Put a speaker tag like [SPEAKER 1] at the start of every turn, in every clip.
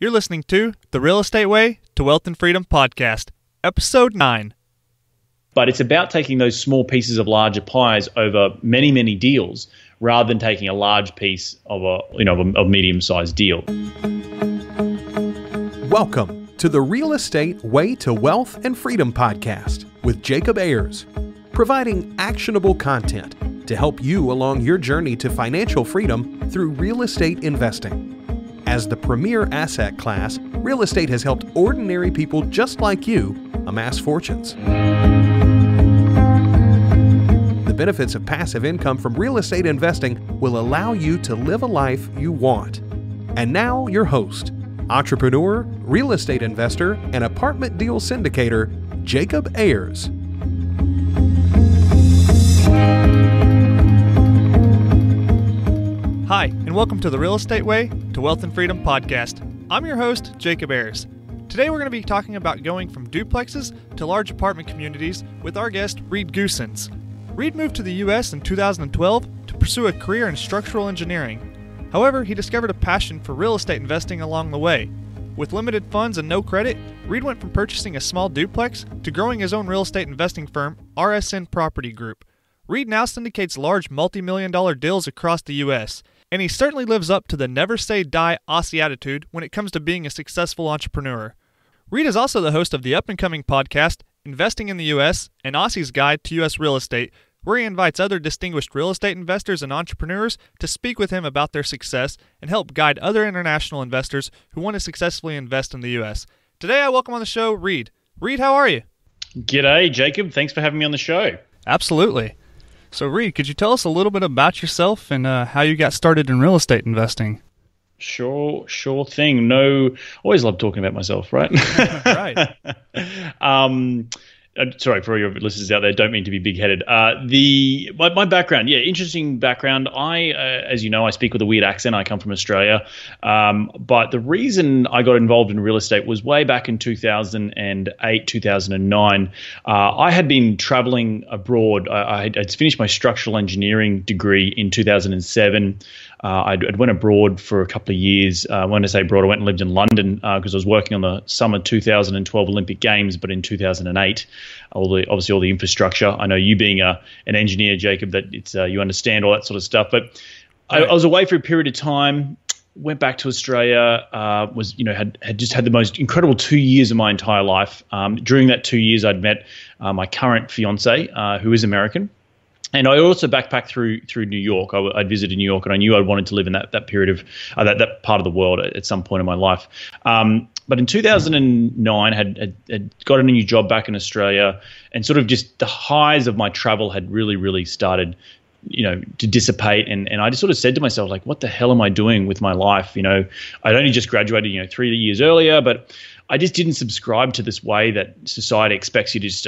[SPEAKER 1] You're listening to The Real Estate Way to Wealth and Freedom podcast, episode 9.
[SPEAKER 2] But it's about taking those small pieces of larger pies over many, many deals rather than taking a large piece of a medium-sized deal.
[SPEAKER 3] Welcome to The Real Estate Way to Wealth and Freedom podcast with Jacob Ayers, providing actionable content to help you along your journey to financial freedom through real estate investing. As the premier asset class, real estate has helped ordinary people just like you amass fortunes. The benefits of passive income from real estate investing will allow you to live a life you want. And now your host, entrepreneur, real estate investor, and apartment deal syndicator, Jacob Ayers.
[SPEAKER 1] Hi, and welcome to the Real Estate Way to Wealth and Freedom podcast. I'm your host, Jacob Ayers. Today we're going to be talking about going from duplexes to large apartment communities with our guest, Reed Goossens. Reed moved to the U.S. in 2012 to pursue a career in structural engineering. However, he discovered a passion for real estate investing along the way. With limited funds and no credit, Reed went from purchasing a small duplex to growing his own real estate investing firm, RSN Property Group. Reed now syndicates large multi-million-dollar deals across the U.S., and he certainly lives up to the never say die Aussie attitude when it comes to being a successful entrepreneur. Reed is also the host of the up-and-coming podcast, Investing in the U.S., an Aussie's Guide to U.S. Real Estate, where he invites other distinguished real estate investors and entrepreneurs to speak with him about their success and help guide other international investors who want to successfully invest in the U.S. Today I welcome on the show Reed. Reed, how are you?
[SPEAKER 2] G'day, Jacob. Thanks for having me on the show.
[SPEAKER 1] Absolutely. So, Reed, could you tell us a little bit about yourself and how you got started in real estate investing?
[SPEAKER 2] Sure thing. Always love talking about myself, right?
[SPEAKER 1] Right.
[SPEAKER 2] Sorry for all your listeners out there. Don't mean to be big-headed. My background, interesting background. As you know, I speak with a weird accent. I come from Australia, but the reason I got involved in real estate was way back in 2008, 2009. I had been traveling abroad. I'd finished my structural engineering degree in 2007. I'd went abroad for a couple of years. When I say abroad, I went and lived in London because I was working on the summer 2012 Olympic Games, but in 2008. Obviously all the infrastructure. I know you being an engineer, Jacob, that it's you understand all that sort of stuff. But I was away for a period of time. Went back to Australia. Had just had the most incredible 2 years of my entire life. During that 2 years, I'd met my current fiance, who is American. And I also backpacked through New York. I'd visited New York, and I knew I wanted to live in that period of that part of the world at some point in my life. But in 2009, had got a new job back in Australia, and sort of just the highs of my travel had really started, to dissipate. And I just sort of said to myself, like, what the hell am I doing with my life? I'd only just graduated, 3 years earlier, but I just didn't subscribe to this way that society expects you to just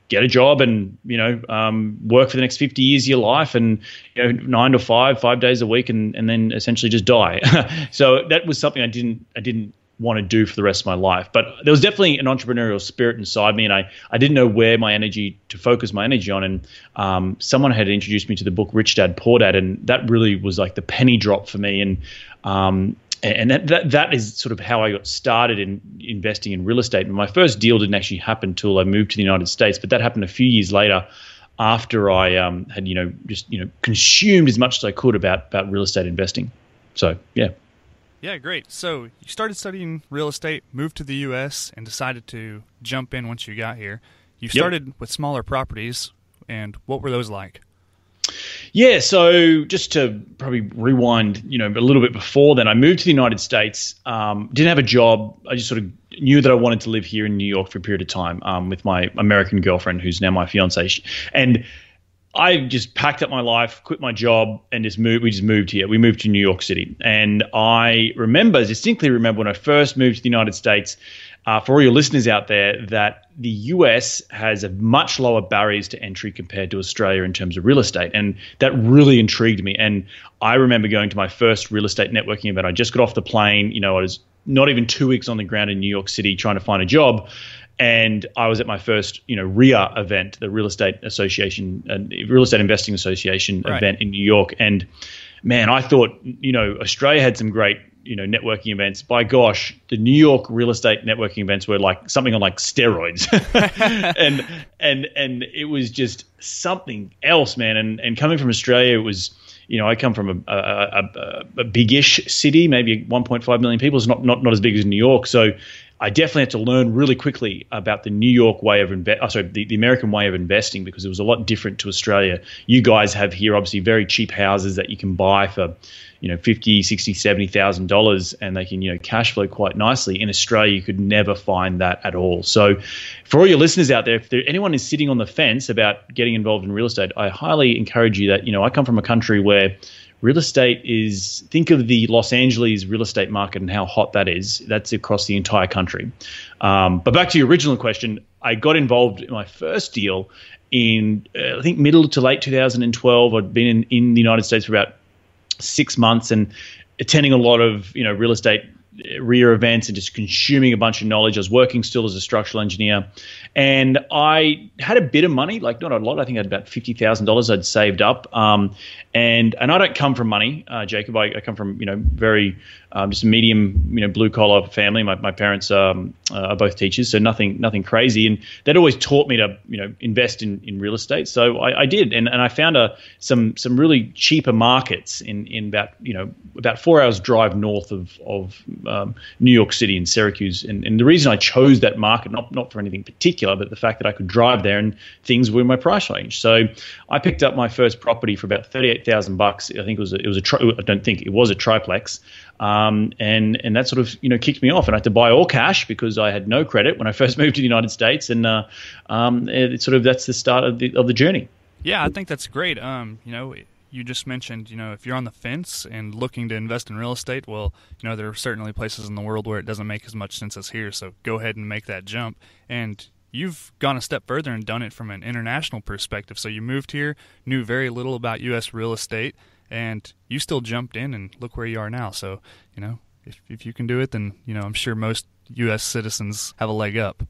[SPEAKER 2] get a job and, work for the next 50 years of your life and, 9 to 5 days a week and then essentially just die. So that was something I didn't want to do for the rest of my life. But there was definitely an entrepreneurial spirit inside me, and I didn't know where to focus my energy on. And someone had introduced me to the book Rich Dad, Poor Dad, and that really was like the penny drop for me. And that is sort of how I got started in investing in real estate. And my first deal didn't actually happen until I moved to the United States, but that happened a few years later after I had just consumed as much as I could about real estate investing. So yeah.
[SPEAKER 1] Yeah, great. So you started studying real estate, moved to the U.S., and decided to jump in once you got here. You started with smaller properties, and what were those like?
[SPEAKER 2] Yeah, so just to probably rewind, a little bit before then, I moved to the United States, didn't have a job. I just sort of knew that I wanted to live here in New York for a period of time with my American girlfriend, who's now my fiance. And I just packed up my life, quit my job, and we just moved here. We moved to New York City. And I distinctly remember when I first moved to the United States, for all your listeners out there, that the US has a much lower barriers to entry compared to Australia in terms of real estate. And that really intrigued me. And I remember going to my first real estate networking event. I just got off the plane. I was not even 2 weeks on the ground in New York City trying to find a job. And I was at my first, RIA event, the Real Estate Association, Real Estate Investing Association event in New York. And man, I thought, Australia had some great networking events. By gosh, the New York real estate networking events were like something on like steroids, and it was just something else, man. And coming from Australia, it was, I come from a big-ish city, maybe 1.5 million people. It's not as big as New York, so I definitely had to learn really quickly about the New York way of the American way of investing, because it was a lot different to Australia. You guys have here obviously very cheap houses that you can buy for, $50,000, $60,000, $70,000, and they can, cash flow quite nicely. In Australia, you could never find that at all. So for all your listeners out there, if anyone is sitting on the fence about getting involved in real estate, I highly encourage you that, I come from a country where real estate is, think of the Los Angeles real estate market and how hot that is. That's across the entire country. But back to your original question, I got involved in my first deal in, I think, middle to late 2012. I'd been in the United States for about 6 months and attending a lot of, real estate REIA events and just consuming a bunch of knowledge. I was working still as a structural engineer, and I had a bit of money, like not a lot. I think I had about $50,000 I'd saved up. And I don't come from money, Jacob. I come from, very just a medium, blue collar family. My parents are both teachers, so nothing crazy. And they'd always taught me to, invest in real estate. So I did, and I found some really cheaper markets in about 4 hours drive north of New York City in Syracuse. And the reason I chose that market, not for anything particular, but the fact that I could drive there and things were in my price range. So I picked up my first property for about $38,000. I think I don't think it was a triplex. And that sort of, kicked me off, and I had to buy all cash because I had no credit when I first moved to the United States. And that's the start of the journey.
[SPEAKER 1] Yeah, I think that's great. You just mentioned, if you're on the fence and looking to invest in real estate, well, there are certainly places in the world where it doesn't make as much sense as here. So go ahead and make that jump. And you've gone a step further and done it from an international perspective. So you moved here, knew very little about U.S. real estate, and you still jumped in, and look where you are now. So, if you can do it, then, I'm sure most U.S. citizens have a leg up.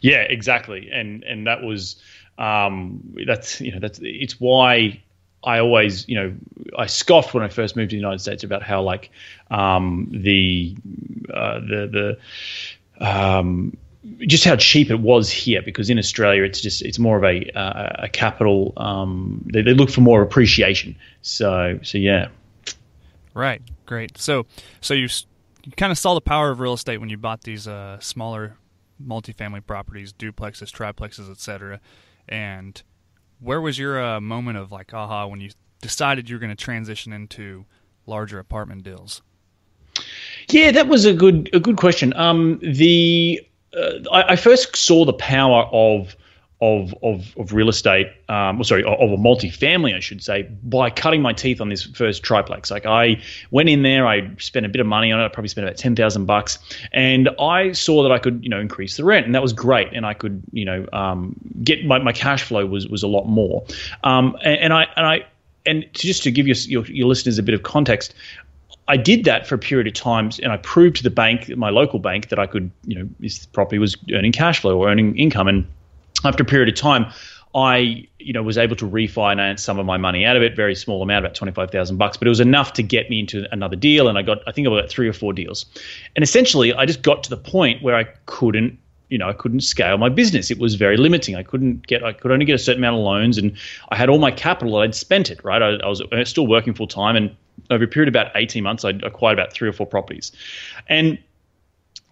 [SPEAKER 2] Yeah, exactly. And that was, it's why I always, I scoffed when I first moved to the United States about how just how cheap it was here, because in Australia it's more of a capital. They look for more appreciation. So yeah.
[SPEAKER 1] Right. Great. So you kind of saw the power of real estate when you bought these smaller multifamily properties, duplexes, triplexes, etc. And where was your moment of aha when you decided you were going to transition into larger apartment deals?
[SPEAKER 2] Yeah, that was a good question. I first saw the power of real estate, of a multifamily, I should say, by cutting my teeth on this first triplex. I went in there, I spent a bit of money on it. I probably spent about $10,000, and I saw that I could, increase the rent, and that was great. And I could, get my cash flow was a lot more. And just to give your listeners a bit of context, I did that for a period of time, and I proved to the bank, my local bank, that I could, this property was earning cash flow or earning income. And after a period of time, I, was able to refinance some of my money out of it, very small amount, about $25,000, but it was enough to get me into another deal. And I think I got 3 or 4 deals. And essentially, I just got to the point where I couldn't scale my business. It was very limiting. I could only get a certain amount of loans, and I had all my capital. I'd spent it, right? I was still working full time, and over a period of about 18 months, I acquired about 3 or 4 properties. And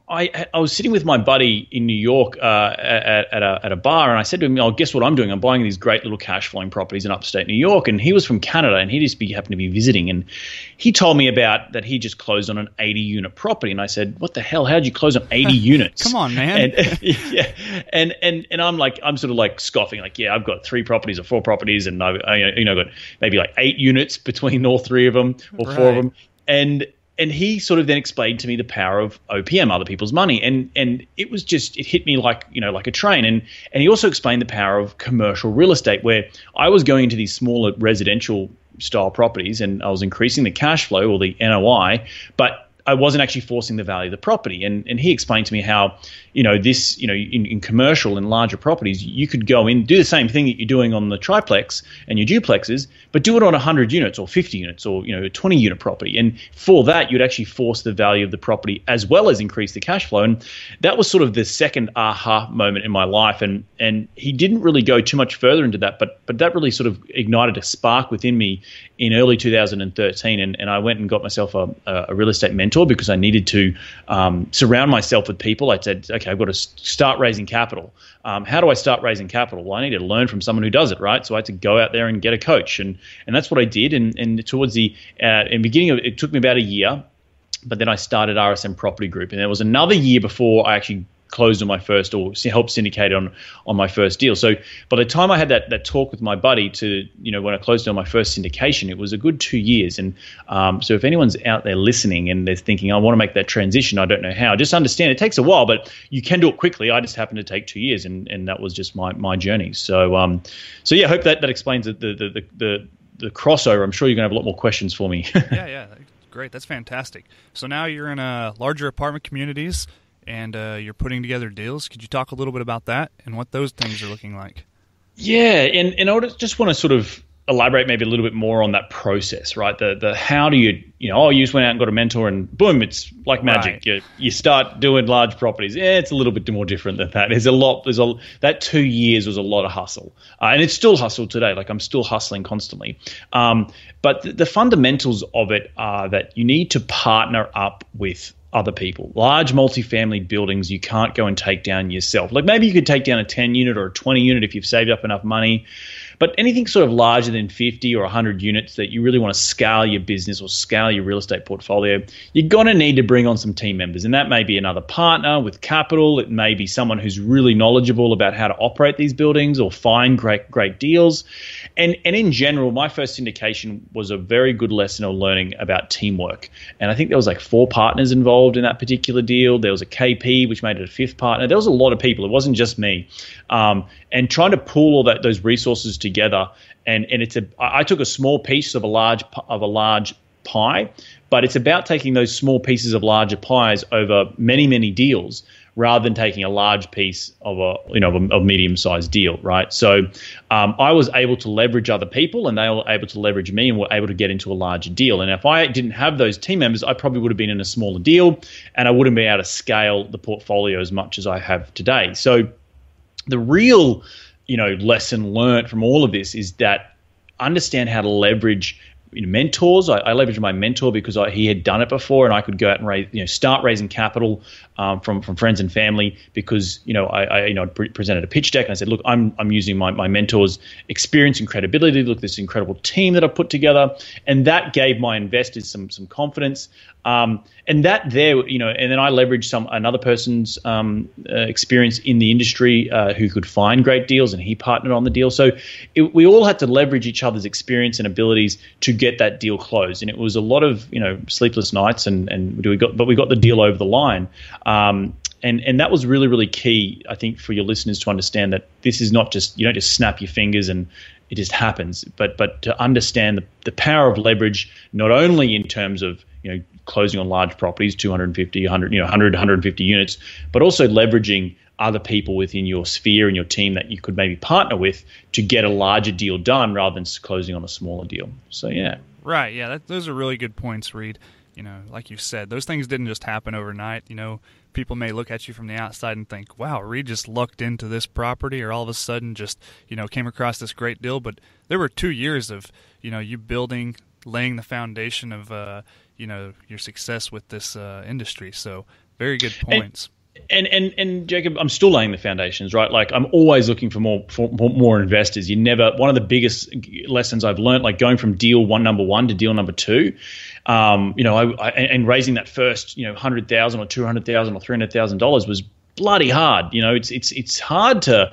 [SPEAKER 2] I was sitting with my buddy in New York at a bar, and I said to him, guess what I'm doing? I'm buying these great little cash flowing properties in upstate New York. And he was from Canada, and he just happened to be visiting. And he told me about that he just closed on an 80-unit property. And I said, what the hell? How'd you close on 80 units?
[SPEAKER 1] Come on, man.
[SPEAKER 2] And I'm sort of scoffing, I've got 3 properties or 4 properties, and I got maybe 8 units between all 3 of them or 4 of them. And he sort of then explained to me the power of OPM, other people's money. And it was just, it hit me like a train. And he also explained the power of commercial real estate, where I was going into these smaller residential style properties and I was increasing the cash flow or the NOI, but I wasn't actually forcing the value of the property. And he explained to me how, this, in commercial and larger properties, you could go in, do the same thing that you're doing on the triplex and your duplexes, but do it on 100 units or 50 units or, a 20 unit property. And for that, you'd actually force the value of the property as well as increase the cash flow. And that was sort of the second aha moment in my life. And he didn't really go too much further into that, but that really sort of ignited a spark within me in early 2013. And I went and got myself a real estate mentor because I needed to surround myself with people. I said, okay, I've got to start raising capital. How do I start raising capital? Well, I need to learn from someone who does it, right? So I had to go out there and get a coach. And that's what I did. And towards the beginning of it took me about a year, but then I started RSN Property Group. And there was another year before I actually closed on my first or helped syndicate on my first deal. So by the time I had that talk with my buddy to, when I closed on my first syndication, it was a good 2 years. And so if anyone's out there listening and they're thinking, I want to make that transition, I don't know how, just understand it takes a while, but you can do it quickly. I just happened to take 2 years and that was just my journey. So yeah, I hope that explains the crossover. I'm sure you're going to have a lot more questions for me.
[SPEAKER 1] Yeah. Great. That's fantastic. So now you're in larger apartment communities and you're putting together deals. Could you talk a little bit about that and what those things are looking like? Yeah,
[SPEAKER 2] and I just want to sort of elaborate maybe a little bit more on that process, right? The how do you just went out and got a mentor and boom, it's like magic. Right. You start doing large properties. Yeah, it's a little bit more different than that. That 2 years was a lot of hustle. And it's still hustle today. Like I'm still hustling constantly. But the fundamentals of it are that you need to partner up with other people. Large multifamily buildings you can't go and take down yourself. Like maybe you could take down a 10 unit or a 20 unit if you've saved up enough money. But anything sort of larger than 50 or 100 units that you really want to scale your business or scale your real estate portfolio, you're going to need to bring on some team members. And that may be another partner with capital. It may be someone who's really knowledgeable about how to operate these buildings or find great deals. And in general, my first syndication was a very good lesson of learning about teamwork. And I think there was like 4 partners involved in that particular deal. There was a KP, which made it a 5th partner. There was a lot of people. It wasn't just me. And trying to pool all those resources together, and I took a small piece of a large pie, but it's about taking those small pieces of larger pies over many deals rather than taking a large piece of a medium-sized deal, right? So I was able to leverage other people, and they were able to leverage me, and were able to get into a larger deal. And if I didn't have those team members, I probably would have been in a smaller deal, and I wouldn't be able to scale the portfolio as much as I have today. So the real, lesson learned from all of this is that understand how to leverage mentors. I leveraged my mentor because he had done it before, and I could go out and start raising capital from friends and family because I presented a pitch deck and I said, look, I'm using my mentor's experience and credibility. Look, this incredible team that I've put together, and that gave my investors some confidence. And that there, and then I leveraged another person's experience in the industry who could find great deals, and he partnered on the deal. So we all had to leverage each other's experience and abilities to get that deal closed. And it was a lot of sleepless nights, and we got the deal over the line. And that was really, really key, I think, for your listeners to understand that this is not just, you don't just snap your fingers and it just happens, but to understand the power of leverage, not only in terms of, closing on large properties, 250, 100, 150 units, but also leveraging other people within your sphere and your team that you could maybe partner with to get a larger deal done rather than closing on a smaller deal. So, yeah.
[SPEAKER 1] Right. Yeah. Those are really good points, Reed. Like you said, those things didn't just happen overnight. People may look at you from the outside and think, wow, Reed just lucked into this property, or all of a sudden just, came across this great deal. But there were 2 years of, you building, laying the foundation of, your success with this industry. So very good points.
[SPEAKER 2] And Jacob, I'm still laying the foundations, right? Like I'm always looking for more investors. One of the biggest lessons I've learned, like going from number one to deal number 2, and raising that first, $100,000 or $200,000 or $300,000 was bloody hard. It's hard to,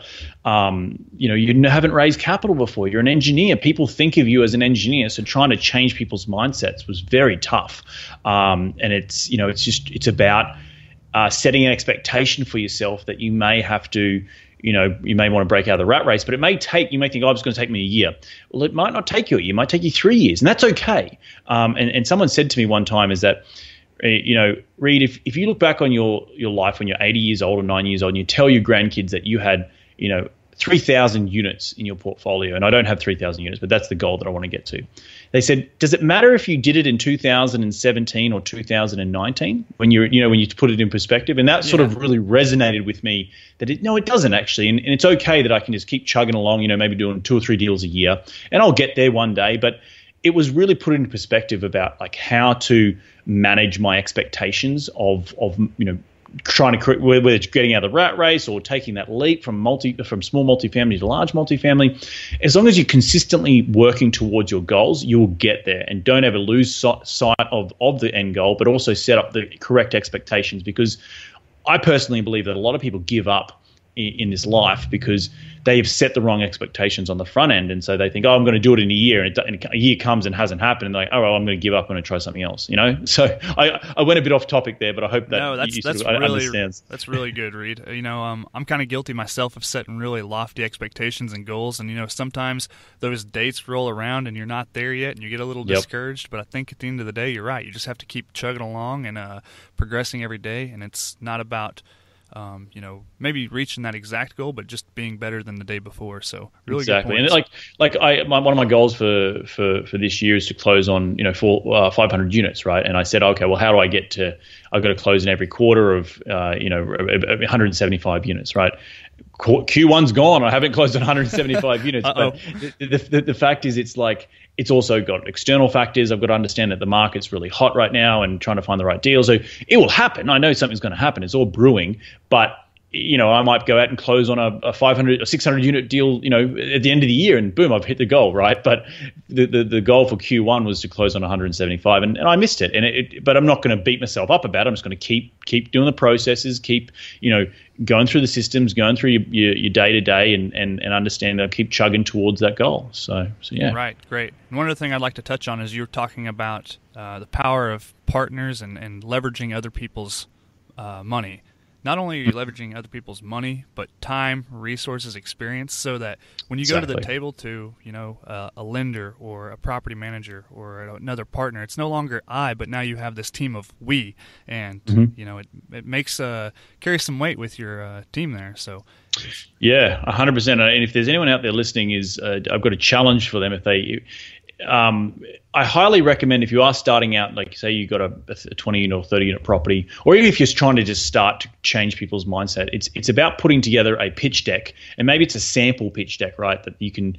[SPEAKER 2] you haven't raised capital before. You're an engineer. People think of you as an engineer. So trying to change people's mindsets was very tough. And it's about setting an expectation for yourself that you may have to, you may want to break out of the rat race, but you may think, it's going to take me a year. Well, it might not take you a year. It might take you 3 years, and that's okay. And someone said to me one time is that, Reed, if you look back on your life when you're 80 years old or 9 years old, and you tell your grandkids that you had, 3,000 units in your portfolio, and I don't have 3,000 units, but that's the goal that I want to get to. They said, does it matter if you did it in 2017 or 2019 when you put it in perspective? And that sort of really resonated with me that it doesn't actually. And it's okay that I can just keep chugging along, maybe doing 2 or 3 deals a year, and I'll get there one day. But it was really put into perspective about like how to manage my expectations of trying to, whether it's getting out of the rat race or taking that leap from small multifamily to large multifamily. As long as you're consistently working towards your goals, you'll get there. And don't ever lose sight of the end goal, but also set up the correct expectations, because I personally believe that a lot of people give up in this life because they've set the wrong expectations on the front end, and so they think, I'm going to do it in a year, and a year comes and hasn't happened, and they're like, well, I'm going to give up, I'm going to try something else. So I went a bit off topic there, but I hope that understands.
[SPEAKER 1] That's really good, Reed. I'm kind of guilty myself of setting really lofty expectations and goals, and sometimes those dates roll around and you're not there yet, and you get a little discouraged. But I think at the end of the day, you're right. You just have to keep chugging along and progressing every day, and it's not about maybe reaching that exact goal, but just being better than the day before. So really
[SPEAKER 2] exactly.
[SPEAKER 1] Good
[SPEAKER 2] points. And one of my goals for this year is to close on 500 units, right? And I said, okay, well, how do I get to? I've got to close in every quarter of 175 units, right? Q1's gone. I haven't closed on 175 units. But the fact is, it's also got external factors. I've got to understand that the market's really hot right now and trying to find the right deal. So it will happen. I know something's going to happen. It's all brewing. But, I might go out and close on a 500 or 600 unit deal, at the end of the year, and boom, I've hit the goal, right? But the goal for Q1 was to close on 175, and I missed it. But I'm not going to beat myself up about it. I'm just going to keep doing the processes, keep, going through the systems, going through your day-to-day and understand that I'll keep chugging towards that goal. So yeah.
[SPEAKER 1] Right, great. And one other thing I'd like to touch on is you're talking about the power of partners and leveraging other people's money. Not only are you leveraging other people's money, but time, resources, experience, so that when you go to the table to, a lender or a property manager or another partner, it's no longer I, but now you have this team of we, and it makes carries some weight with your team there. So,
[SPEAKER 2] yeah, 100%. And if there's anyone out there listening, I've got a challenge for them. If they I highly recommend, if you are starting out, like say you got a 20 unit or 30 unit property, or even if you're trying to just start to change people's mindset, it's about putting together a pitch deck, and maybe it's a sample pitch deck, right? That you can,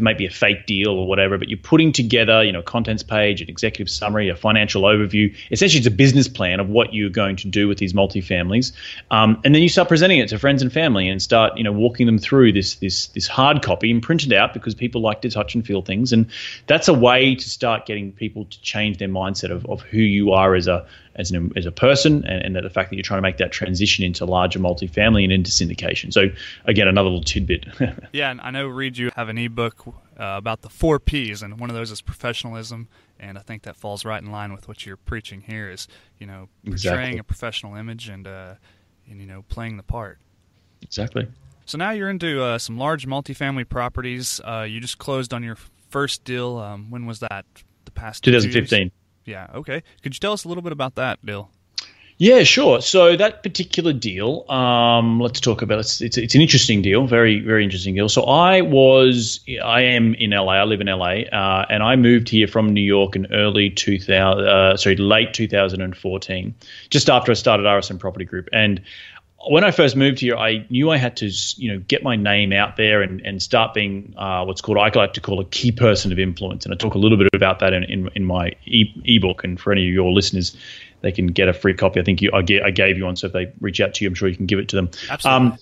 [SPEAKER 2] maybe a fake deal or whatever, but you're putting together, contents page, an executive summary, a financial overview. Essentially, it's a business plan of what you're going to do with these multifamilies, and then you start presenting it to friends and family and start, walking them through this hard copy and print it out, because people like to touch and feel things, and that's a way to start getting people to change their mindset of who you are as a person, and the fact that you're trying to make that transition into larger multifamily and into syndication. So again, another little tidbit.
[SPEAKER 1] Yeah, and I know, Reed, you have an ebook about the 4 Ps, and one of those is professionalism, and I think that falls right in line with what you're preaching here is, portraying a professional image and playing the part.
[SPEAKER 2] Exactly.
[SPEAKER 1] So now you're into some large multifamily properties. You just closed on your first deal. When was that? The past
[SPEAKER 2] 2015.
[SPEAKER 1] Yeah, okay. Could you tell us a little bit about that deal?
[SPEAKER 2] Yeah, sure. So that particular deal, let's talk about it. It's an interesting deal, very, very interesting deal. So I am in LA. I live in LA, and I moved here from New York in late 2014, just after I started RSN Property Group. And when I first moved here, I knew I had to, get my name out there and start being what's called, I like to call, a key person of influence. And I talk a little bit about that in my ebook. And for any of your listeners, they can get a free copy. I think I gave you one. So if they reach out to you, I'm sure you can give it to them.
[SPEAKER 1] Absolutely.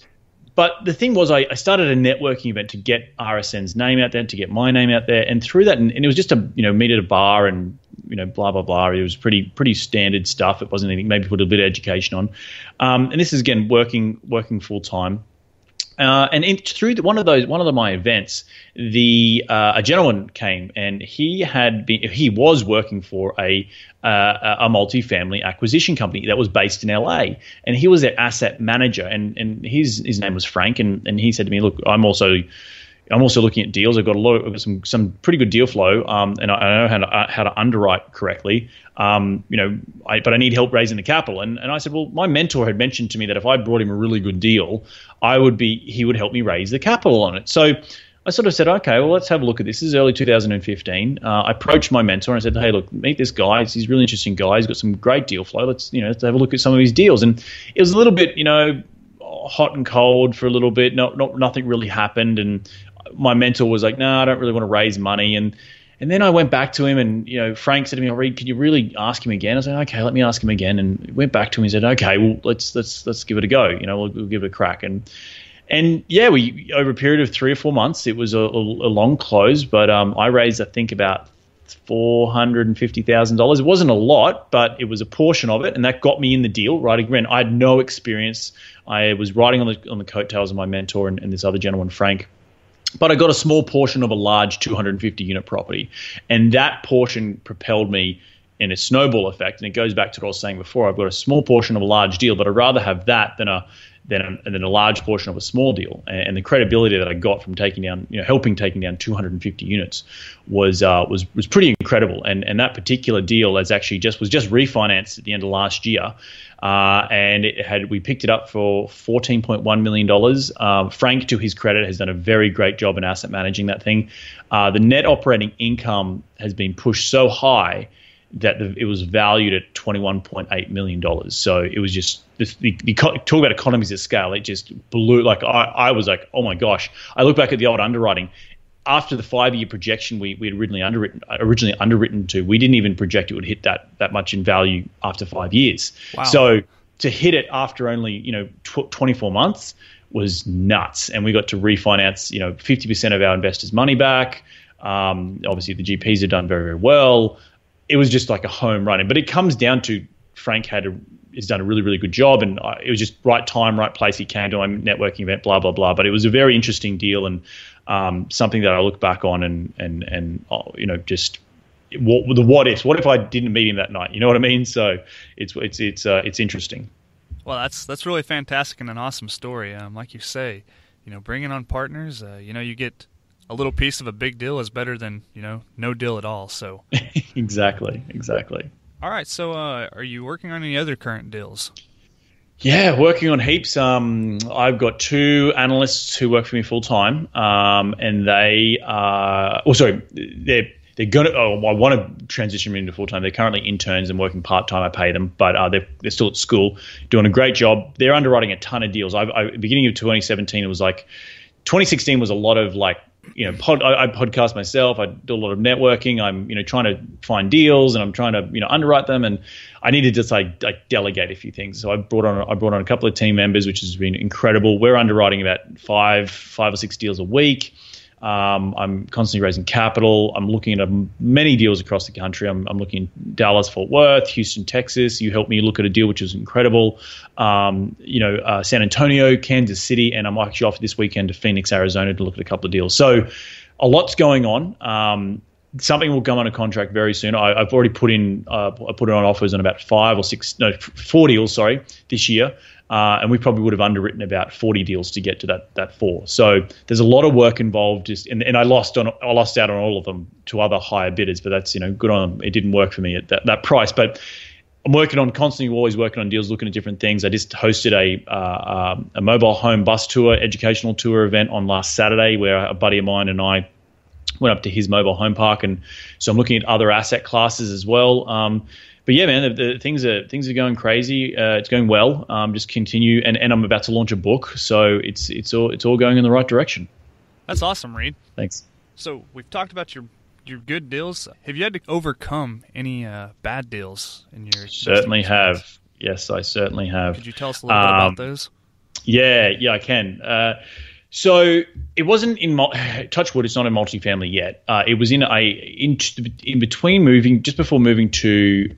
[SPEAKER 2] But the thing was, I started a networking event to get RSN's name out there, to get my name out there, and through that, and it was just meet at a bar and blah blah blah. It was pretty standard stuff. It wasn't anything. Maybe put a bit of education on, and this is again working full time. And through one of my events, a gentleman came, and he was working for a multifamily acquisition company that was based in LA, and he was their asset manager, and his name was Frank, and he said to me, look, I'm also I'm also looking at deals. I've got some pretty good deal flow, and I know how to underwrite correctly. But I need help raising the capital. And I said, well, my mentor had mentioned to me that if I brought him a really good deal, he would help me raise the capital on it. So I sort of said, okay, well, let's have a look at this. This is early 2015. I approached my mentor and I said, hey, look, meet this guy. He's a really interesting guy. He's got some great deal flow. Let's have a look at some of his deals. And it was a little bit, hot and cold for a little bit. Nothing really happened. And my mentor was like, no, I don't really want to raise money. And then I went back to him and, Frank said to me, Reed, can you really ask him again? I was like, okay, let me ask him again. And went back to him and said, okay, well, let's give it a go. We'll give it a crack. And yeah, we over a period of 3 or 4 months, it was a long close, but I raised, I think, about $450,000. It wasn't a lot, but it was a portion of it, and that got me in the deal. Right, again, I had no experience. I was riding on the coattails of my mentor and this other gentleman, Frank. But I got a small portion of a large 250-unit property, and that portion propelled me in a snowball effect. And it goes back to what I was saying before. I've got a small portion of a large deal, but I'd rather have that than a large portion of a small deal. And the credibility that I got from helping taking down 250 units was pretty incredible. And that particular deal was just refinanced at the end of last year. And we picked it up for $14.1 million. Frank, to his credit, has done a very great job in asset managing that thing. The net operating income has been pushed so high that it was valued at $21.8 million. So it was just talk about economies of scale. It just blew. Like I was like, oh my gosh. I look back at the old underwriting. After the 5-year projection we had originally underwritten to, we didn't even project it would hit that much in value after 5 years.
[SPEAKER 1] Wow.
[SPEAKER 2] So to hit it after only 24 months was nuts, and we got to refinance 50% of our investors' money back. Obviously the GPs have done very, very well. It was just like a home run. But it comes down to Frank has done a really, really good job, and it was just right time, right place. He came to my networking event, blah, blah, blah. But it was a very interesting deal, and something that I look back on and just what ifs. What if I didn't meet him that night? You know what I mean? So it's interesting.
[SPEAKER 1] Well, that's really fantastic and an awesome story. Like you say, bringing on partners, you get a little piece of a big deal is better than, no deal at all. So
[SPEAKER 2] Exactly.
[SPEAKER 1] All right. So are you working on any other current deals?
[SPEAKER 2] Yeah, working on heaps. I've got 2 analysts who work for me full time, and they are. They're gonna. I want to transition them into full time. They're currently interns and working part time. I pay them, but they're still at school, doing a great job. They're underwriting a ton of deals. Beginning of 2017, it was like 2016 was a lot of like. I podcast myself. I do a lot of networking. I'm, trying to find deals, and I'm trying to, underwrite them. And I needed to like delegate a few things. So I brought on a couple of team members, which has been incredible. We're underwriting about five or six deals a week. I'm constantly raising capital. I'm looking at many deals across the country. I'm looking in Dallas, Fort Worth, Houston, Texas. You helped me look at a deal which was incredible. San Antonio, Kansas City, and I'm actually off this weekend to Phoenix, Arizona to look at a couple of deals. So a lot's going on. Something will come under contract very soon. I've already put it on offers on about 4 deals, this year. And we probably would have underwritten about 40 deals to get to that 4. So there's a lot of work involved. And I lost out on all of them to other higher bidders, but that's good on them. It didn't work for me at that price. But I'm always working on deals, looking at different things. I just hosted a mobile home bus tour, educational tour event on last Saturday, where a buddy of mine and I went up to his mobile home park, and so I'm looking at other asset classes as well. But yeah, man, the things are going crazy. It's going well. Just continue, and I'm about to launch a book, so it's all going in the right direction.
[SPEAKER 1] That's awesome, Reed.
[SPEAKER 2] Thanks.
[SPEAKER 1] So we've talked about your good deals. Have you had to overcome any bad deals in your?
[SPEAKER 2] Certainly have. Yes, I certainly have.
[SPEAKER 1] Could you tell us a little bit about those?
[SPEAKER 2] Yeah, I can. So it wasn't in touch wood. It's not in multifamily yet. It was in between moving, just before moving to.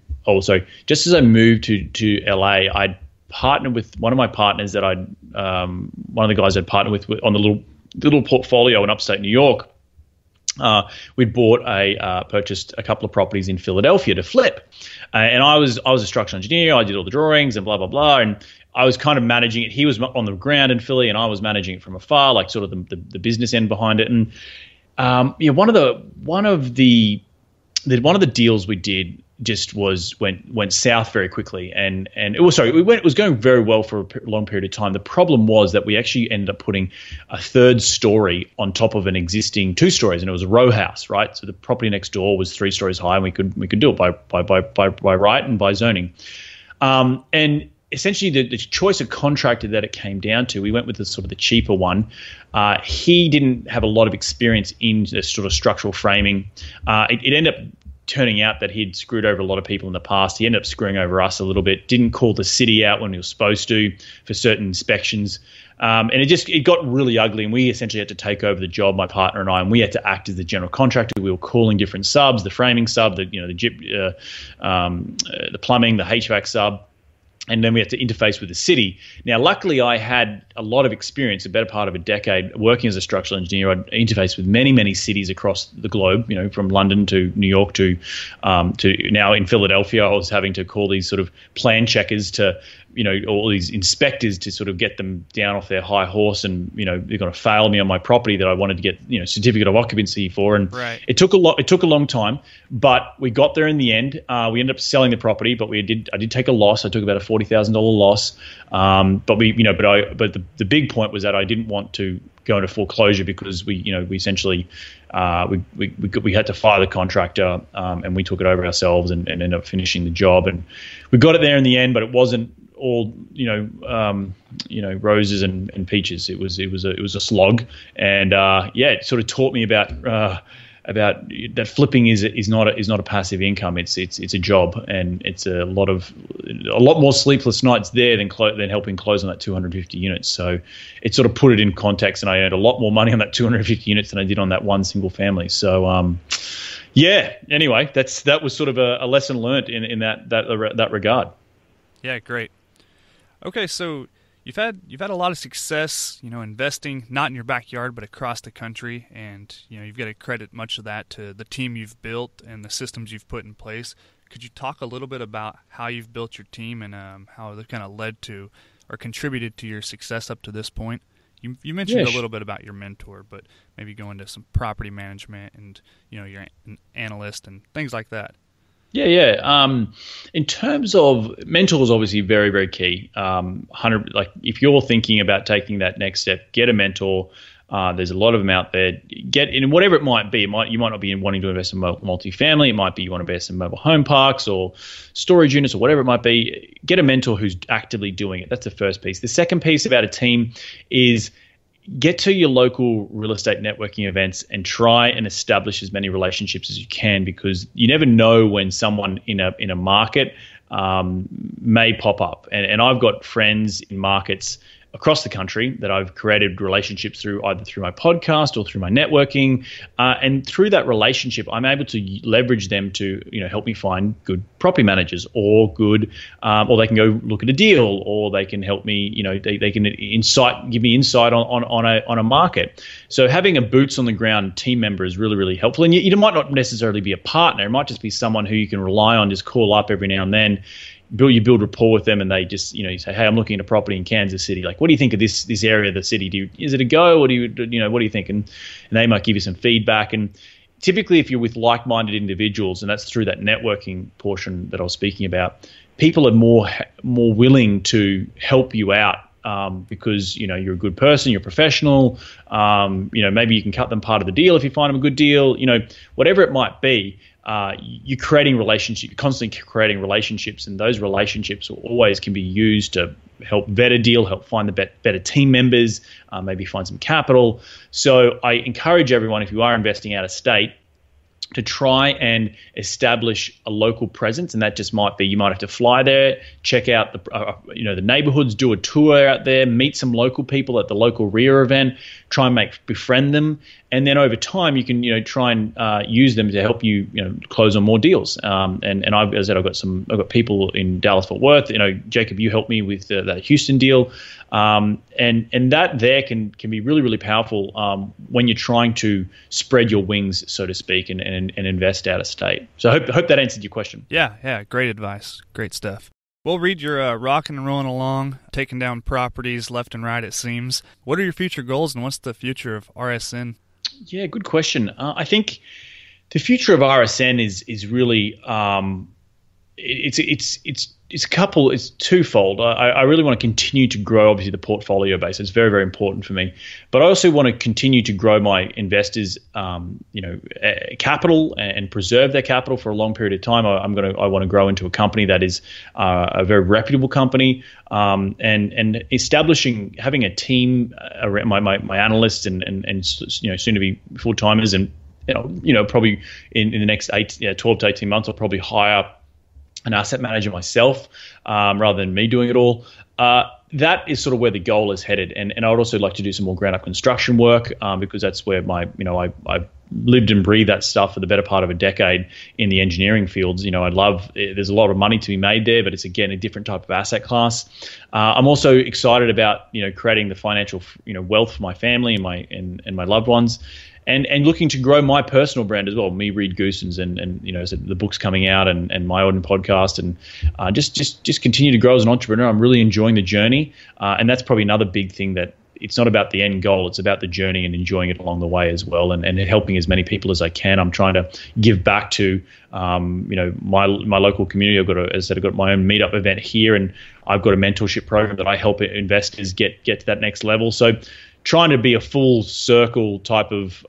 [SPEAKER 2] Just as I moved to LA, I'd partnered with one of my partners that one of the guys I'd partnered with on the little portfolio in upstate New York. we'd purchased a couple of properties in Philadelphia to flip, and I was a structural engineer. I did all the drawings and blah blah blah, and I was kind of managing it. He was on the ground in Philly, and I was managing it from afar, like sort of the business end behind it. And one of the deals we did just went south very quickly, and it was going very well for a long period of time. The problem was that we actually ended up putting a third story on top of an existing 2 stories, and it was a row house, right? So the property next door was 3 stories high, and we could do it by right and by zoning. And essentially, the choice of contractor that it came down to, we went with the cheaper one. He didn't have a lot of experience in the sort of structural framing. It ended up turning out that he'd screwed over a lot of people in the past. He ended up screwing over us a little bit, didn't call the city out when he was supposed to for certain inspections. And it got really ugly, and we essentially had to take over the job, my partner and I, and we had to act as the general contractor. We were calling different subs, the framing sub, the plumbing, the HVAC sub. And then we had to interface with the city. Now, luckily, I had a lot of experience, a better part of a decade, working as a structural engineer. I'd interfaced with many, many cities across the globe, from London to New York to now in Philadelphia. I was having to call these sort of plan checkers to, all these inspectors to sort of get them down off their high horse, and, they're going to fail me on my property that I wanted to get, certificate of occupancy for. And
[SPEAKER 1] right.
[SPEAKER 2] It took a long time, but we got there in the end. We ended up selling the property, but I did take a loss. I took about a $40,000 loss. But the big point was that I didn't want to go into foreclosure because we essentially we had to fire the contractor, and we took it over ourselves and ended up finishing the job, and we got it there in the end, but it wasn't all roses and peaches. It was a slog, and it sort of taught me about that flipping is not a passive income. It's a job, and it's a lot more sleepless nights there than helping close on that 250 units. So it sort of put it in context, and I earned a lot more money on that 250 units than I did on that one single family. So anyway, that was sort of a lesson learned in that regard.
[SPEAKER 1] Yeah, great. Okay, so you've had a lot of success, investing not in your backyard but across the country, and you've got to credit much of that to the team you've built and the systems you've put in place. Could you talk a little bit about how you've built your team and how they've kind of led to or contributed to your success up to this point? You mentioned a little bit about your mentor, but maybe go into some property management and you're an analyst and things like that.
[SPEAKER 2] Yeah. In terms of mentors, obviously very, very key. Like if you're thinking about taking that next step, get a mentor. There's a lot of them out there. Get in whatever it might be. You might not be wanting to invest in multifamily. It might be you want to invest in mobile home parks or storage units or whatever it might be. Get a mentor who's actively doing it. That's the first piece. The second piece about a team is get to your local real estate networking events and try and establish as many relationships as you can, because you never know when someone in a market may pop up. And I've got friends in markets across the country that I've created relationships through, either through my podcast or through my networking. And through that relationship, I'm able to leverage them to, help me find good property managers or they can go look at a deal, or they can help me, they can give me insight on a market. So having a boots on the ground team member is really, really helpful. And you might not necessarily be a partner. It might just be someone who you can rely on, just call up every now and then. You build rapport with them, and they just, you say, hey, I'm looking at a property in Kansas City. Like, what do you think of this area of the city? Is it a go, or what do you think? And they might give you some feedback. And typically, if you're with like-minded individuals, and that's through that networking portion that I was speaking about, people are more willing to help you out because you're a good person, you're a professional. Maybe you can cut them part of the deal if you find them a good deal. Whatever it might be. You're creating relationships, constantly creating relationships, and those relationships always can be used to help vet a deal, help find the better team members, maybe find some capital. So I encourage everyone, if you are investing out of state, to try and establish a local presence, and that just might be you might have to fly there, check out the neighborhoods, do a tour out there, meet some local people at the local RIA event, try and befriend them, and then over time you can try and use them to help you close on more deals. And I've, as I said, I've got people in Dallas Fort Worth. Jacob, you helped me with that Houston deal, and that there can be really, really powerful when you're trying to spread your wings, so to speak, and invest out of state. So I hope that answered your question.
[SPEAKER 1] Yeah, great advice, great stuff. Well, Reed, you're rocking and rolling along, taking down properties left and right, it seems. What are your future goals, and what's the future of RSN?
[SPEAKER 2] Yeah, good question. I think the future of RSN is really it's twofold. I really want to continue to grow, obviously, the portfolio base. It's very, very important for me. But I also want to continue to grow my investors' capital and preserve their capital for a long period of time. I want to grow into a company that is a very reputable company, and having a team around my analysts and soon to be full timers, and probably in the next 12 to 18 months, I'll probably hire an asset manager myself, rather than me doing it all. That is sort of where the goal is headed. And I would also like to do some more ground up construction work, because that's where I've lived and breathed that stuff for the better part of a decade in the engineering fields. There's a lot of money to be made there, but it's, again, a different type of asset class. I'm also excited about, creating the financial, wealth for my family and my loved ones. And looking to grow my personal brand as well, me, Reed Goossens, and so the book's coming out and my own podcast, and just continue to grow as an entrepreneur. I'm really enjoying the journey, and that's probably another big thing, that it's not about the end goal, it's about the journey and enjoying it along the way as well, and helping as many people as I can. I'm trying to give back to my local community. I've got my own meetup event here, and I've got a mentorship program that I help investors get to that next level. So trying to be a full circle type of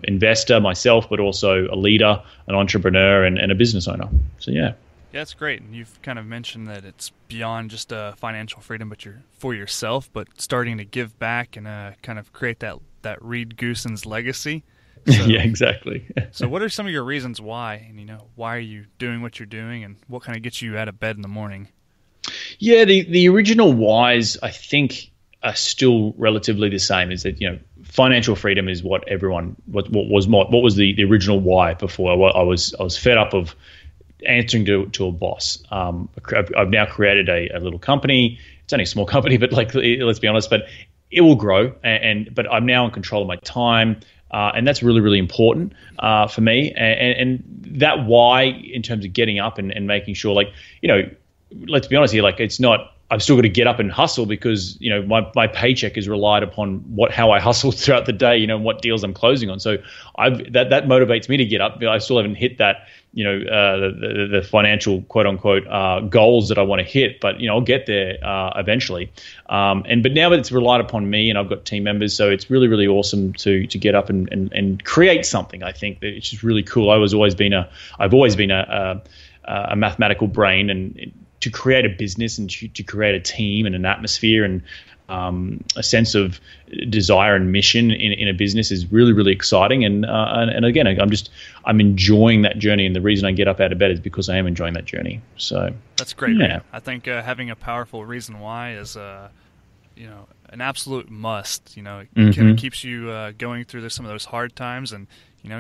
[SPEAKER 2] investor myself, but also a leader, an entrepreneur, and a business owner. So yeah,
[SPEAKER 1] that's great. And you've kind of mentioned that it's beyond just financial freedom, but you're for yourself, but starting to give back and kind of create that Reed Goossens legacy. So,
[SPEAKER 2] yeah, exactly.
[SPEAKER 1] So what are some of your reasons why, and why are you doing what you're doing, and what kind of gets you out of bed in the morning? Yeah,
[SPEAKER 2] the original whys, I think, are still relatively the same. Is that financial freedom is what everyone what was the original why before. I was fed up of answering to a boss. I've now created a little company. It's only a small company, but let's be honest, but it will grow. But I'm now in control of my time, and that's really, really important for me. And that why, in terms of getting up and making sure, let's be honest here, it's not. I've still got to get up and hustle, because my paycheck is relied upon how I hustle throughout the day, and what deals I'm closing on. So that motivates me to get up. I still haven't hit that the financial quote unquote goals that I want to hit, but I'll get there eventually. But now that it's relied upon me, and I've got team members, so it's really, really awesome to get up and create something. I think that it's just really cool. I've always been a mathematical brain, and to create a business and to create a team and an atmosphere and a sense of desire and mission in a business is really, really exciting. And again, I'm enjoying that journey. And the reason I get up out of bed is because I am enjoying that journey. So
[SPEAKER 1] that's great. Yeah. I think having a powerful reason why is an absolute must. It kind of keeps you going through some of those hard times, and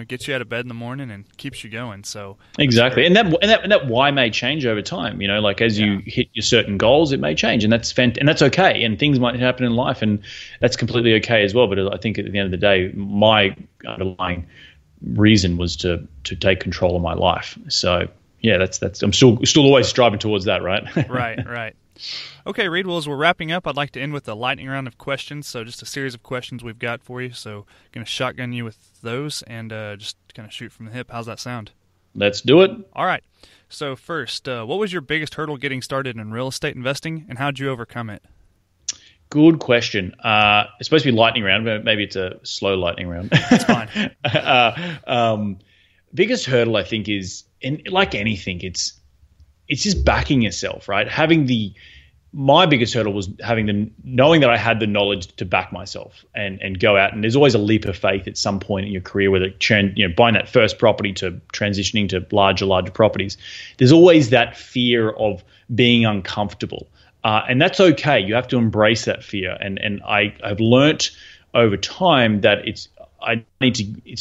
[SPEAKER 1] gets you out of bed in the morning and keeps you going. So
[SPEAKER 2] exactly, and that why may change over time. As you hit your certain goals, it may change, and that's and that's okay. And things might happen in life, and that's completely okay as well. But I think at the end of the day, my underlying reason was to take control of my life. So yeah, that's I'm still always striving towards that, right?
[SPEAKER 1] Right. Okay, Reed, well, as we're wrapping up, I'd like to end with a lightning round of questions. So just a series of questions we've got for you. So I'm going to shotgun you with those and just kind of shoot from the hip. How's that sound?
[SPEAKER 2] Let's do it.
[SPEAKER 1] All right. So first, what was your biggest hurdle getting started in real estate investing, and how'd you overcome it?
[SPEAKER 2] Good question. It's supposed to be lightning round, but maybe it's a slow lightning round.
[SPEAKER 1] That's fine.
[SPEAKER 2] Biggest hurdle, I think, is, and like anything, it's just backing yourself, right? Having the my biggest hurdle was knowing that I had the knowledge to back myself and go out. And there's always a leap of faith at some point in your career, whether buying that first property to transitioning to larger properties. There's always that fear of being uncomfortable. And that's okay. You have to embrace that fear. And I've learnt over time that it's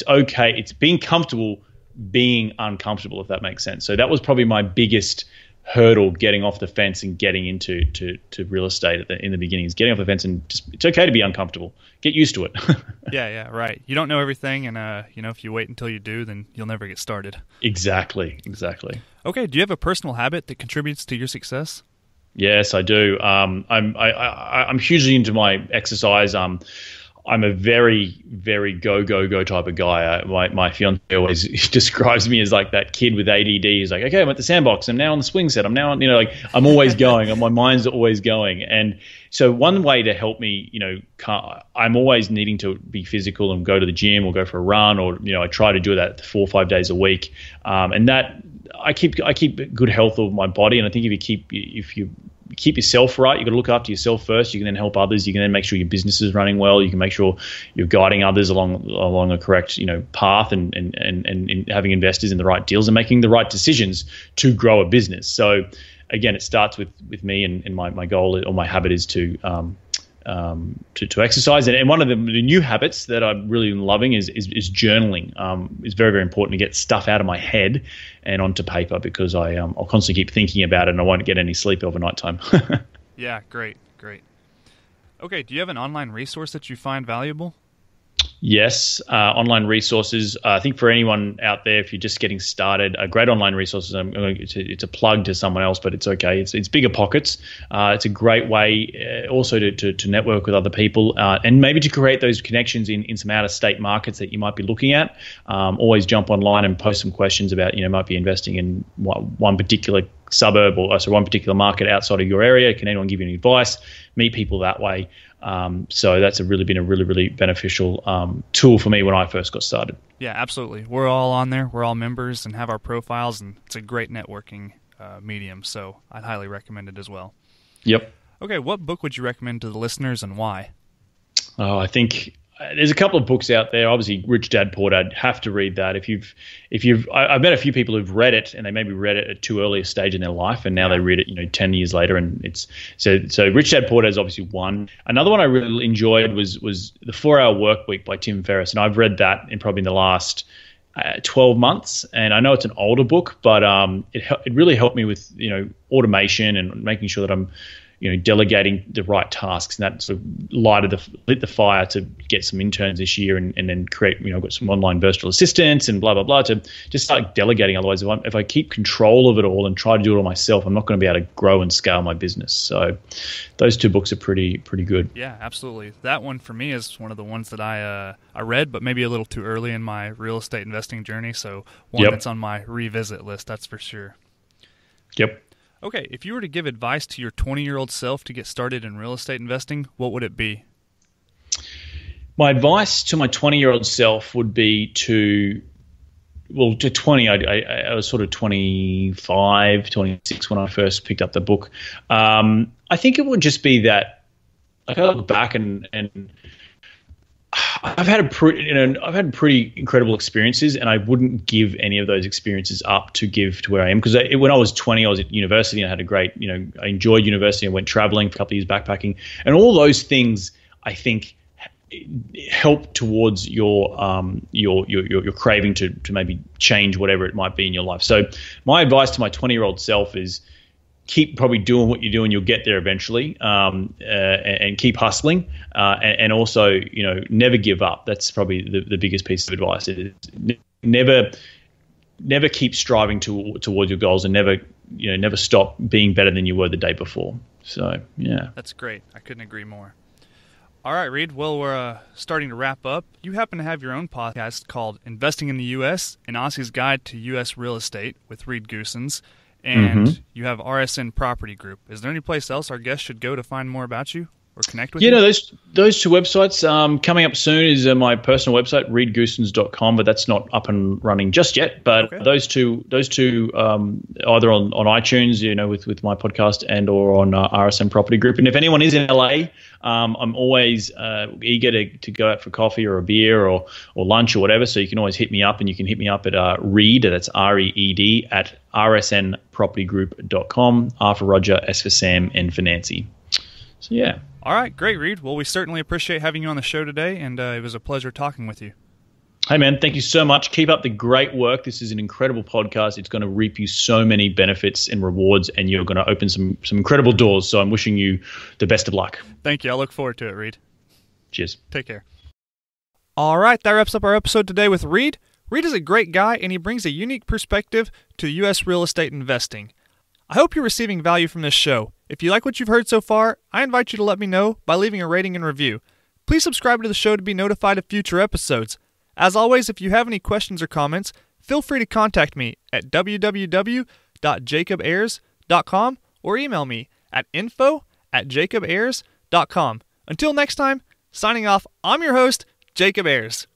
[SPEAKER 2] okay. It's being comfortable, being uncomfortable, if that makes sense. So that was probably my biggest hurdle, getting off the fence and getting into to real estate in the beginning, is getting off the fence and just, it's okay to be uncomfortable. Get used to it.
[SPEAKER 1] Yeah, right. You don't know everything, and if you wait until you do, then you'll never get started. Exactly. Okay, do you have a personal habit that contributes to your success?
[SPEAKER 2] Yes, I do. I'm hugely into my exercise. I'm a very, very go type of guy. My fiance always describes me as like that kid with ADD. He's like, okay, I'm at the sandbox. I'm now on the swing set. I'm now on, I'm always going. My mind's always going. And so one way to help me, I'm always needing to be physical and go to the gym or go for a run, or, I try to do that 4 or 5 days a week. And that I keep good health of my body. And I think if you keep yourself right, you've got to look after yourself first. You can then help others. You can then make sure your business is running well. You can make sure you're guiding others along a correct path and having investors in the right deals and making the right decisions to grow a business. So again, it starts with me, and my goal or my habit is to exercise. And one of the new habits that I'm really loving is journaling. It's very, very important to get stuff out of my head and onto paper, because I'll constantly keep thinking about it and I won't get any sleep overnight time.
[SPEAKER 1] Yeah, great. Okay, do you have an online resource that you find valuable?
[SPEAKER 2] Yes, online resources. I think for anyone out there, if you're just getting started, a great online resources. It's a plug to someone else, but it's okay. It's Bigger Pockets. It's a great way also to network with other people and maybe to create those connections in some out-of-state markets that you might be looking at. Always jump online and post some questions about, might be investing in one particular suburb or one particular market outside of your area. Can anyone give you any advice? Meet people that way. So that's been a really, really beneficial tool for me when I first got started.
[SPEAKER 1] Yeah, absolutely. We're all on there. We're all members and have our profiles, and it's a great networking medium. So I'd highly recommend it as well.
[SPEAKER 2] Yep.
[SPEAKER 1] Okay, what book would you recommend to the listeners, and why?
[SPEAKER 2] Oh, I think there's a couple of books out there. Obviously, Rich Dad Poor Dad. Have to read that. I've met a few people who've read it, and they maybe read it at too early a stage in their life, and now they read it, 10 years later, and it's so Rich Dad Poor Dad is obviously one. Another one I really enjoyed was The 4-Hour Workweek by Tim Ferriss, and I've read that in probably the last 12 months, and I know it's an older book, but it really helped me with automation and making sure that I'm delegating the right tasks, and that sort of lit the fire to get some interns this year and then create, got some online virtual assistants and blah, blah, blah, to just start delegating. Otherwise, if I keep control of it all and try to do it all myself, I'm not going to be able to grow and scale my business. So those two books are pretty good.
[SPEAKER 1] Yeah, absolutely. That one for me is one of the ones that I read, but maybe a little too early in my real estate investing journey. So one that's on my revisit list, that's for sure.
[SPEAKER 2] Yep.
[SPEAKER 1] Okay, if you were to give advice to your 20-year-old self to get started in real estate investing, what would it be?
[SPEAKER 2] My advice to my 20-year-old self would be to 20, I was sort of 25, 26 when I first picked up the book. I think it would just be that, I look back and I've had pretty incredible experiences, and I wouldn't give any of those experiences up to give to where I am. Because when I was 20, I was at university and I had a great, I enjoyed university. I went traveling for a couple of years, backpacking, and all those things I think help towards your craving to maybe change whatever it might be in your life. So my advice to my 20-year-old self is keep probably doing what you're doing. You'll get there eventually, and keep hustling, and also, never give up. That's probably the biggest piece of advice. It is never keep striving towards your goals, and never stop being better than you were the day before. So, yeah.
[SPEAKER 1] That's great. I couldn't agree more. All right, Reed. Well, we're starting to wrap up. You happen to have your own podcast called Investing in the U.S., an Aussie's Guide to U.S. Real Estate with Reed Goossens. And you have RSN Property Group. Is there any place else our guests should go to find more about you? or connect with you?
[SPEAKER 2] No, those two websites. Coming up soon is my personal website, readgoossens.com, but that's not up and running just yet. But
[SPEAKER 1] okay.
[SPEAKER 2] those two, either on iTunes, with my podcast, and or on RSN Property Group. And if anyone is in LA, I'm always eager to go out for coffee or a beer or lunch or whatever. So you can always hit me up, and you can hit me up at Reed, that's REED, at rsnpropertygroup.com. R for Roger, S for Sam, N for Nancy. So yeah.
[SPEAKER 1] All right, great, Reed. Well, we certainly appreciate having you on the show today, and it was a pleasure talking with you.
[SPEAKER 2] Hey, man, thank you so much. Keep up the great work. This is an incredible podcast. It's going to reap you so many benefits and rewards, and you're going to open some incredible doors. So I'm wishing you the best of luck.
[SPEAKER 1] Thank you. I look forward to it, Reed.
[SPEAKER 2] Cheers.
[SPEAKER 1] Take care. All right, that wraps up our episode today with Reed. Reed is a great guy, and he brings a unique perspective to U.S. real estate investing. I hope you're receiving value from this show. If you like what you've heard so far, I invite you to let me know by leaving a rating and review. Please subscribe to the show to be notified of future episodes. As always, if you have any questions or comments, feel free to contact me at www.jacobayers.com or email me at info@jacobayers.com. Until next time, signing off, I'm your host, Jacob Ayers.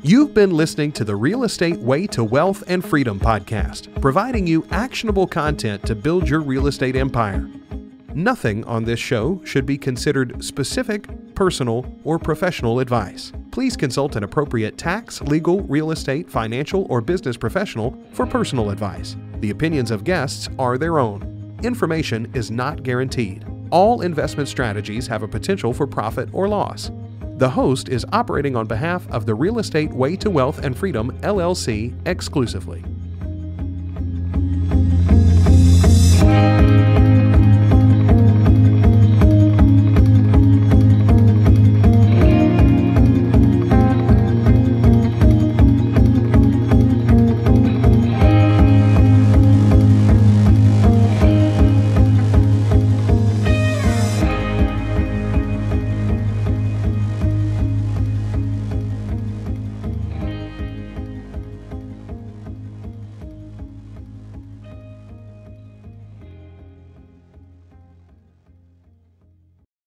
[SPEAKER 3] You've been listening to the Real Estate Way to Wealth and Freedom podcast, providing you actionable content to build your real estate empire. Nothing on this show should be considered specific, personal, or professional advice. Please consult an appropriate tax, legal, real estate, financial, or business professional for personal advice. The opinions of guests are their own. Information is not guaranteed. All investment strategies have a potential for profit or loss. The host is operating on behalf of the Real Estate Way to Wealth and Freedom, LLC, exclusively.